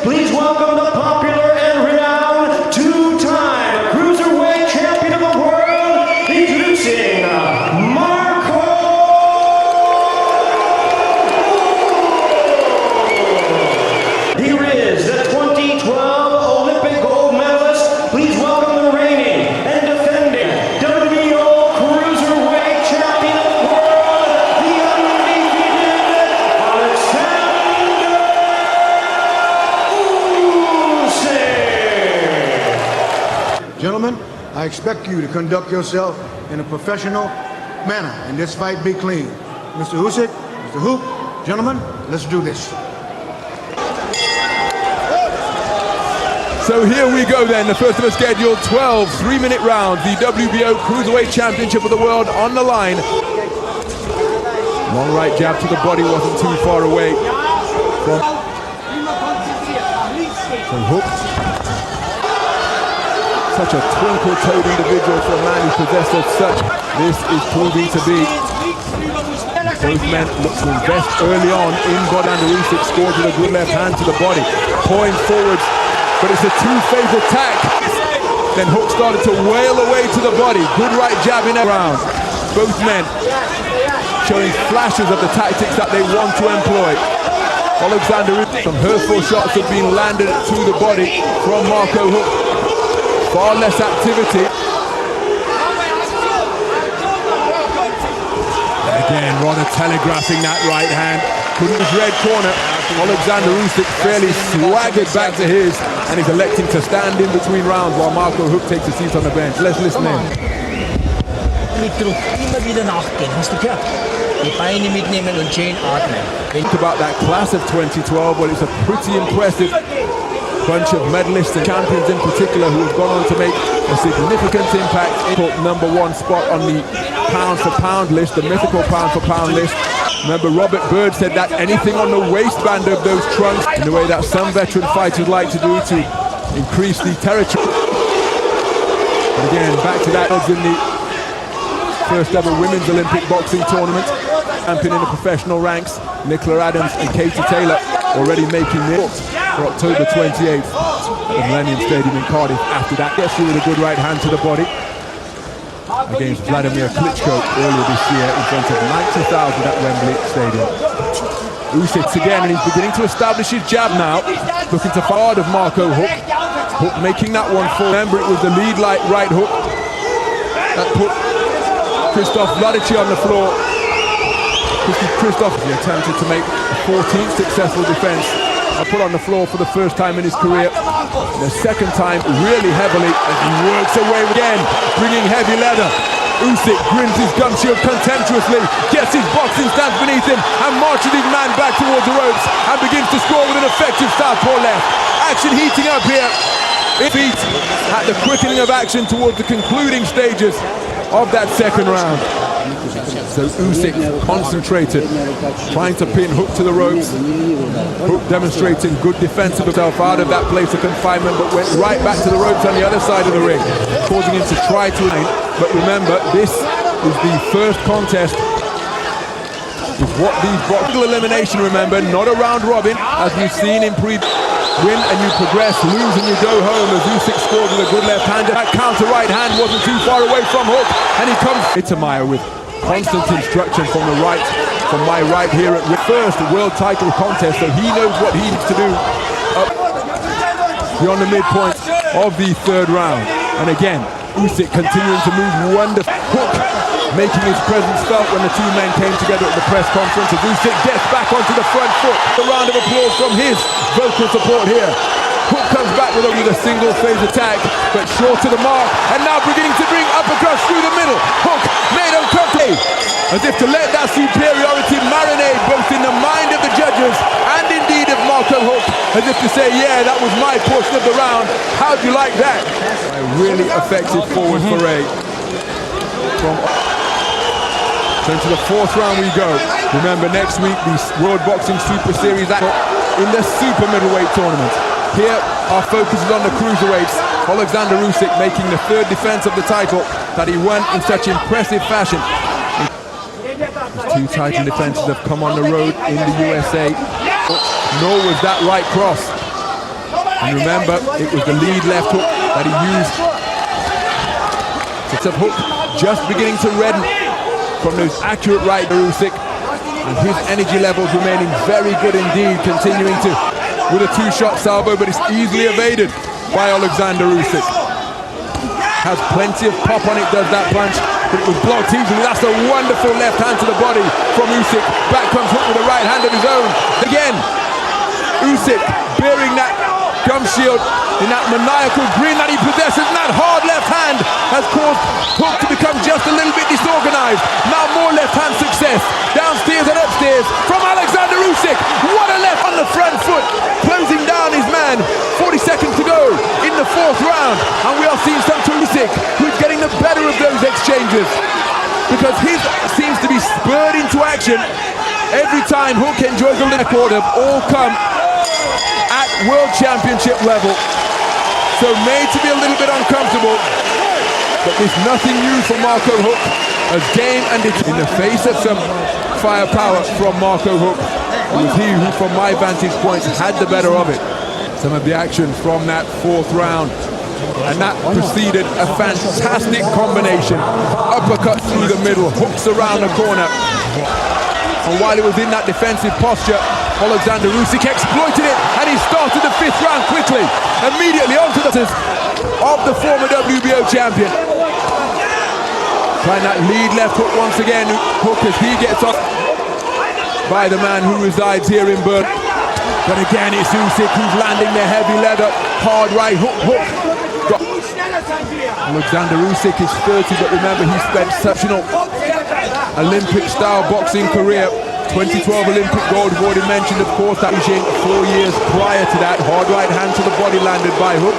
Please welcome the popular and renowned two-time Cruiserweight Champion of the World, introducing Marco. Here is the 2012 Olympic gold medalist. Please welcome the reigning and defending WBO Cruiserweight Champion of the World, the undefeated Oleksandr. Gentlemen, I expect you to conduct yourself in a professional manner and this fight be clean. Mr. Usyk, Mr. Hook, gentlemen, let's do this. So here we go then, the first of a scheduled 12 3-minute rounds, the WBO Cruiserweight Championship of the World on the line. Long right jab to the body wasn't too far away from Hook. Such a twinkle-toed individual for a man who possessed of such. This is proving to be. Both men look to invest early on in Oleksandr Usyk, scored with a good left hand to the body, pawing forwards, but it's a two-phase attack. Then Hook started to wail away to the body. Good right jab in a round. Both men showing flashes of the tactics that they want to employ. Oleksandr Usyk, some hurtful shots have been landed to the body from Marco Hook. Far less activity. Again, rather telegraphing that right hand. Couldn't his red corner. Oleksandr Usyk fairly swaggered back to his, and he's electing to stand in between rounds while Marco Hook takes a seat on the bench. Let's listen in. Mit Druck immer wieder nachgehen, hast du gehört? Die Beine mitnehmen und schön atmen. Think about that class of 2012, well, it's a pretty impressive bunch of medalists and champions in particular who have gone on to make a significant impact. #1 spot on the pound-for-pound list, the mythical pound-for-pound list. Remember, Robert Byrd said that anything on the waistband of those trunks, in the way that some veteran fighters like to do to increase the territory. And again, back to that in the first ever women's Olympic boxing tournament. Champion in the professional ranks, Nicola Adams and Katie Taylor already making it for October 28th at the Millennium Stadium in Cardiff. After that, gets through with a good right hand to the body against Vladimir Klitschko earlier this year in front of 90,000 at Wembley Stadium. Usyk again, and he's beginning to establish his jab now, looking to far of Marco Hook. Hook making that one fall. Remember, it was the lead light right hook that put Krzysztof Wladici on the floor. Krzysztof, he attempted to make a 14th successful defense. Put on the floor for the first time in his career. The second time really heavily as he works away again, bringing heavy leather. Usyk grins his gum shield contemptuously, gets his boxing stance beneath him and marches his man back towards the ropes and begins to score with an effective southpaw left. Action heating up here. Feet at the quickening of action towards the concluding stages of that second round. So Usyk concentrated, trying to pin Hook to the ropes. Hook demonstrating good defense of himself out of that place of confinement, but went right back to the ropes on the other side of the ring, causing him to try to win. But remember, this is the first contest with what these boxing elimination, remember, not a round robin, as we've seen in win and you progress, lose and you go home, as Usyk scored with a good left hand. That counter right hand wasn't too far away from Hook, and he comes Ittermeyer with constant instruction from the right, from my right here at the first world title contest, so he knows what he needs to do beyond the midpoint of the third round. And again, Usyk continuing to move wonderfully. Hook making his presence felt when the two men came together at the press conference, as Usyk gets back onto the front foot. A round of applause from his vocal support here. Hook comes back with a single phase attack, but short to the mark, and now beginning to bring uppercuts through the middle. Hook made uncomfortable, as if to let that superiority marinate both in the mind of the judges and indeed of Marco Hook, as if to say, yeah, that was my portion of the round. How'd you like that? A really effective forward foray. So into the fourth round we go. Remember, next week the World Boxing Super Series in the super middleweight tournament. Here our focus is on the cruiserweights. Oleksandr Usyk making the third defense of the title that he won in such impressive fashion. Two title defenses have come on the road in the USA. Nor was that right cross And remember, it was the lead left hook that he used. It's a hook just beginning to redden from those accurate right Usyk. And his energy levels remaining very good indeed, continuing to with a two-shot salvo, but it's easily evaded by Oleksandr Usyk. Has plenty of pop on it, does that punch, but it was blocked easily. That's a wonderful left hand to the body from Usyk. Back comes Hook with a right hand of his own. Again, Usyk bearing that gum shield in that maniacal grin that he possesses, and that hard left hand has caused Hook to become just a little bit disorganized. Now more left hand success, downstairs and upstairs from Oleksandr Usyk. What a left on the front foot, closing down his man. 40 seconds to go in the fourth round, and we are seeing some Usyk who's getting the better of those exchanges, because his seems to be spurred into action every time Hook enjoys a record of all come at World Championship level. So made to be a little bit uncomfortable, but there's nothing new for Marco Hook, as game and it's in the face of some firepower from Marco Hook. It was he who, from my vantage point, had the better of it. Some of the action from that fourth round, and that preceded a fantastic combination. Uppercut through the middle, hooks around the corner. And while he was in that defensive posture, Oleksandr Usyk exploited it, and he started the fifth round quickly, immediately onto the of the former WBO champion. Trying that lead left hook once again. Hook as he gets off by the man who resides here in Byrd. But again, it's Usyk who's landing the heavy leather, hard right hook. Oleksandr Usyk is 30, but remember, he spent exceptional Olympic-style boxing career. 2012 Olympic gold, we've already mentioned, of course, that Beijing. 4 years prior to that, hard right hand to the body landed by Hook.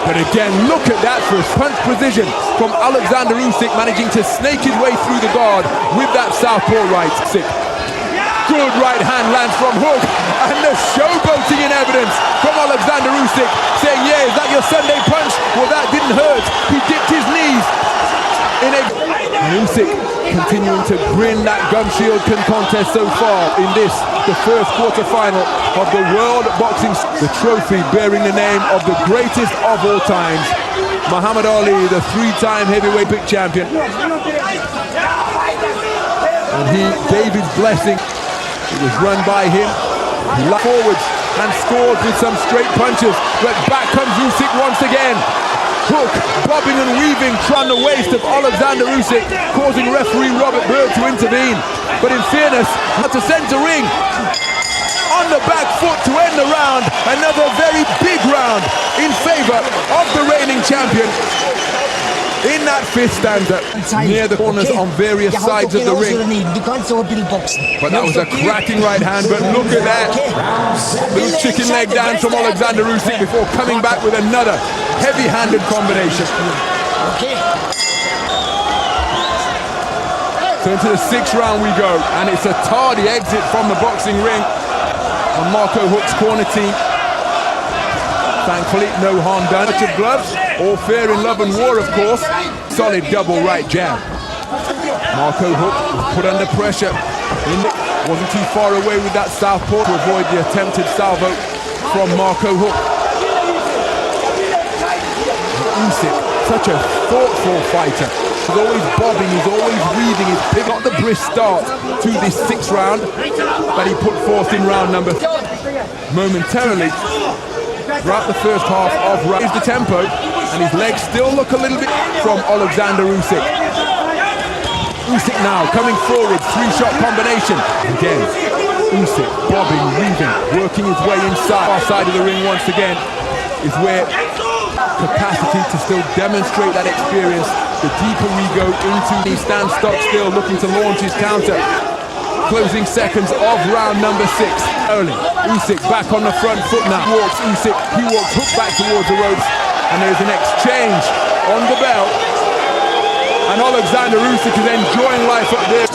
But again, look at that for a punch precision from Oleksandr Usyk, managing to snake his way through the guard with that southpaw right. Good right hand lands from Hook, and the showboating in evidence from Oleksandr Usyk, saying, yeah, is that your Sunday punch? Well, that didn't hurt. He dipped his knees in a... Usyk continuing to grin that gum shield contest so far in this, the first quarterfinal of the World Boxing, the trophy bearing the name of the greatest of all times, Muhammad Ali, the three-time heavyweight champion. And he gave his blessing. It was run by him. He leapt forwards and scored with some straight punches, but back comes Usyk once again. Hook bobbing and weaving, trying the waist of Oleksandr Usyk, causing referee Robert Byrd to intervene. But in fairness, at the center ring, on the back foot to end the round. Another very big round in favor of the reigning champion. In that fifth stanza, near the corners on various sides of the ring. But that was a cracking right hand, but look at that. Little chicken leg down from Oleksandr Usyk before coming back with another heavy-handed combination. So into the sixth round we go, and it's a tardy exit from the boxing ring on Marco Hook's corner team. Thankfully, no harm done. Touch of gloves, all fair in love and war, of course. Solid double right jab. Marco Hook was put under pressure. Wasn't too far away with that southpaw to avoid the attempted salvo from Marco Hook. Usyk, such a thoughtful fighter. He's always bobbing, he's always weaving. He's picked up the brisk start to this sixth round that he put forth in round number. Momentarily, throughout the first half of round, the tempo, and his legs still look a little bit from Oleksandr Usyk. Usyk now coming forward, three-shot combination. Again, Usyk bobbing, weaving, working his way inside. Far side of the ring once again is where capacity to still demonstrate that experience. The deeper we go into, he stands stock still, looking to launch his counter. Closing seconds of round number 6. Early, Usyk back on the front foot now. Walks Usyk, he walks Hook back towards the ropes, and there's an exchange on the bell. And Oleksandr Usyk is enjoying life up there.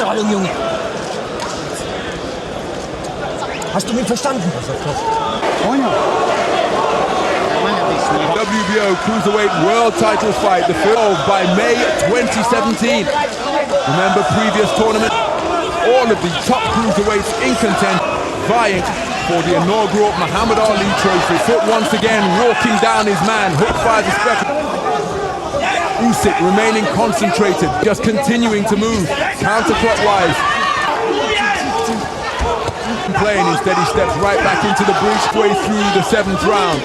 Hast du mich verstanden? WBO Cruiserweight World Title fight, the first by May 2017. Remember previous tournament? All of the top cruiserweights in contention, vying for the inaugural Muhammad Ali Trophy. Foot once again walking down his man. Hook fires a spectacle. Usyk remaining concentrated, just continuing to move counterclockwise. Playing instead, he steps right back into the breach way through the 7th round.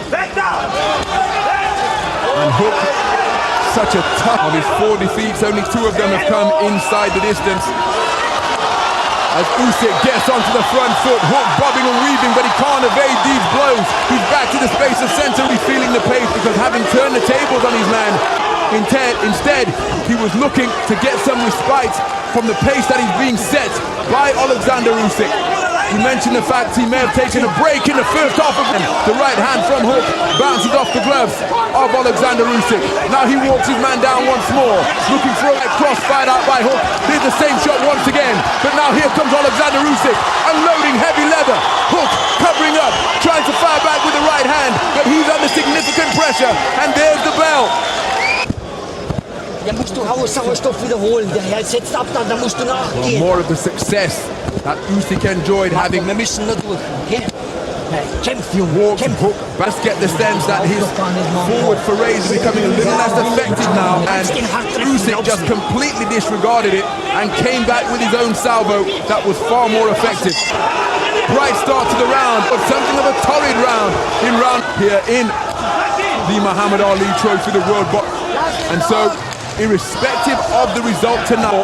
And Hook, such a tough of his 4 defeats, only 2 of them have come inside the distance. As Usyk gets onto the front foot, Hook bobbing and weaving, but he can't evade these blows. He's back to the space of center. He's feeling the pace because having turned the tables on his man, instead he was looking to get some respite from the pace that he's being set by Oleksandr Usyk. He mentioned the fact he may have taken a break in the first half of the right hand from Hook bounces off the gloves of Oleksandr Usyk. Now he walks his man down once more, looking for a cross fired out by Hook. Did the same shot once again, but now here comes Oleksandr Usyk, unloading heavy leather. Hook covering up, trying to fire back with the right hand, but he's under significant pressure, and there's the bell. Da musst du Sauerstoff wiederholen. Der Herr setzt ab, dann musst du nachgehen. More of the success that Usyk enjoyed having. Wir müssen nur durch. Okay? Kämpf, Junge. Walks and Hook. Let's get the sense that his forward forays are becoming a little less effective now, and Usyk just completely disregarded it and came back with his own salvo that was far more effective. Bright start to the round, but something of a torrid round here in the Muhammad Ali Trophy, the World Box. And so, irrespective of the result tonight,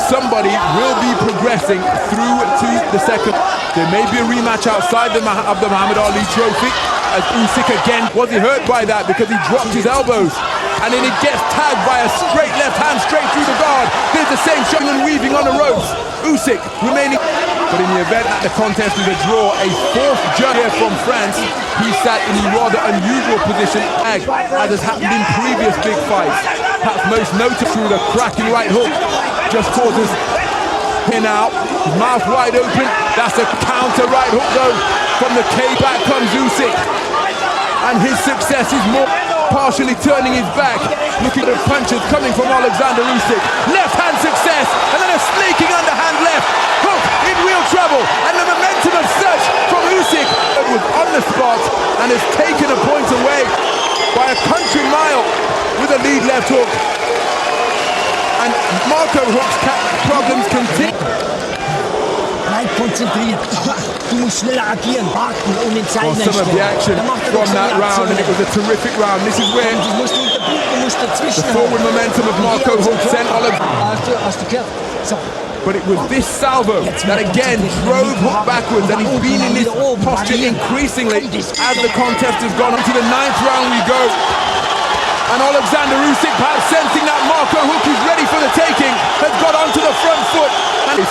somebody will be progressing through to the second. There may be a rematch outside of the Muhammad Ali Trophy, as Usyk again, was he hurt by that because he dropped his elbows, and then he gets tagged by a straight left hand straight through the guard. There's the same shot and weaving on the ropes. Usyk remaining, but in the event that the contest is a draw, a 4th judge here from France, he sat in a rather unusual position, as has happened in previous big fights. Perhaps most noted through the cracking right hook, just causes pin out, his mouth wide open. That's a counter right hook though from the cage. Back comes Usyk, and his success is more partially turning his back, looking at the punches coming from Oleksandr Usyk. Left hand success, and then a sneaking underhand left. Hook in real trouble, and the momentum of such from Usyk was on the spot and has taken a point away by a country mile with a lead left hook. And Marco Hook's problems continue. Bleib konzentriert. Du musst schneller agieren, warten und in Zeit some of the action from that round, and it was a terrific round. This is where the forward momentum of Marco Hook sent Oleksandr. But it was this salvo that again drove Hook backwards, and he's been in this posture increasingly as the contest has gone on. To the 9th round we go. And Oleksandr Usyk, perhaps sensing that Marco Hook is ready for the taking, has got onto the front foot. And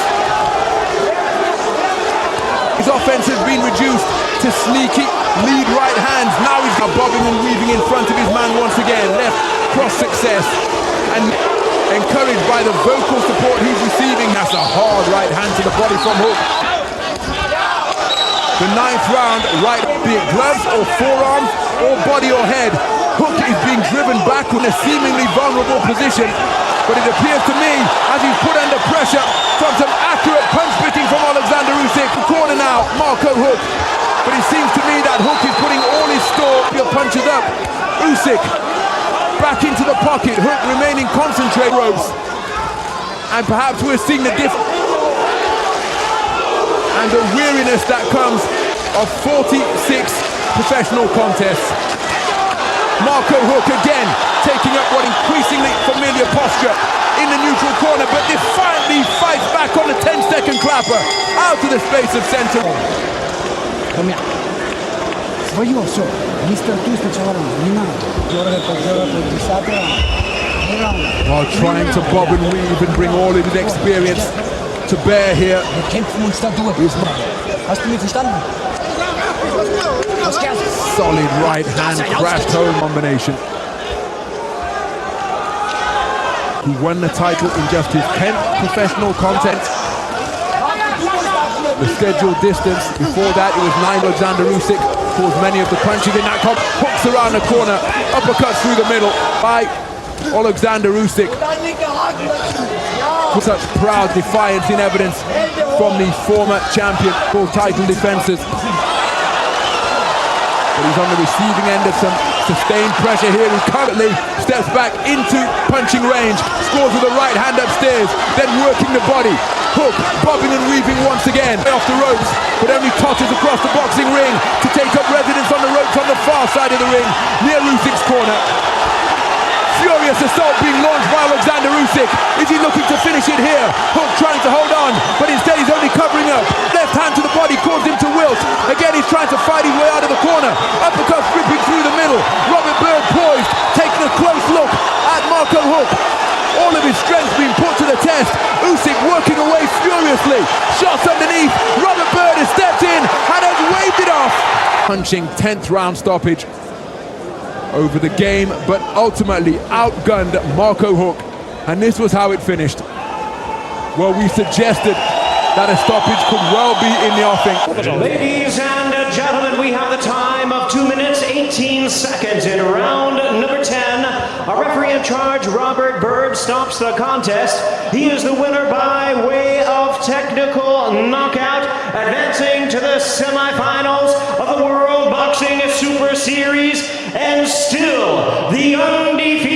his offense has been reduced to sneaky lead right hands. Now he's bobbing and weaving in front of his man once again. Left cross success. And encouraged by the vocal support he's receiving, that's a hard right hand to the body from Hook. The 9th round, right, be it gloves or forearms or body or head, Hook is being driven back in a seemingly vulnerable position, but it appears to me, as he's put under pressure from some accurate punch-spitting from Oleksandr Usyk. Corner now, Marco Hook, but it seems to me that Hook is putting all his punches up. Usyk back into the pocket, Hook remaining concentrated ropes, and perhaps we're seeing the difference and the weariness that comes of 46 professional contests. Marco Hook again taking up what increasingly familiar posture in the neutral corner, but defiantly fights back on the 10-second clapper out of the space of center. Come here. Свое все. Мистер Ту сначала не надо. While trying to bob and weave and bring all of his experience to bear here. Wir kämpfen uns da durch. Hast du mich verstanden? Solid right hand crashed home combination. He won the title in just his 10th professional contest. The scheduled distance before that it was 9. Oleksandr Usyk caused many of the punches in that comp. Hooks around the corner, uppercuts through the middle by Oleksandr Usyk. Such proud defiance in evidence from the former champion for title defenses. he's on the receiving end of some sustained pressure here. He currently steps back into punching range, scores with the right hand upstairs, then working the body. Hook, bobbing and weaving once again. Off the ropes, but only totters across the boxing ring to take up residence on the ropes on the far side of the ring, near Usyk's corner. Furious assault being launched by Oleksandr Usyk. Is he looking to finish it here? Hook trying to hold on, but instead he's only covering up. Left hand to the body caused him to wilt. Again he's trying to fight his way out of the corner. Uppercut ripping through the middle. Robert Byrd poised, taking a close look at Marco Hook. All of his strength being put to the test. Usyk working away furiously. Shots underneath. Robert Byrd has stepped in and has waved it off. Punching 10th round stoppage over the game, but ultimately outgunned Marco Hook, and this was how it finished. Well, we suggested that a stoppage could well be in the offing. Ladies and gentlemen, we have the time of 2 minutes 18 seconds in round number 10. Our referee in charge, Robert Byrd, stops the contest. He is the winner by way of technical knockout, advancing to the semifinals of the World Boxing Super Series, and still the undefeated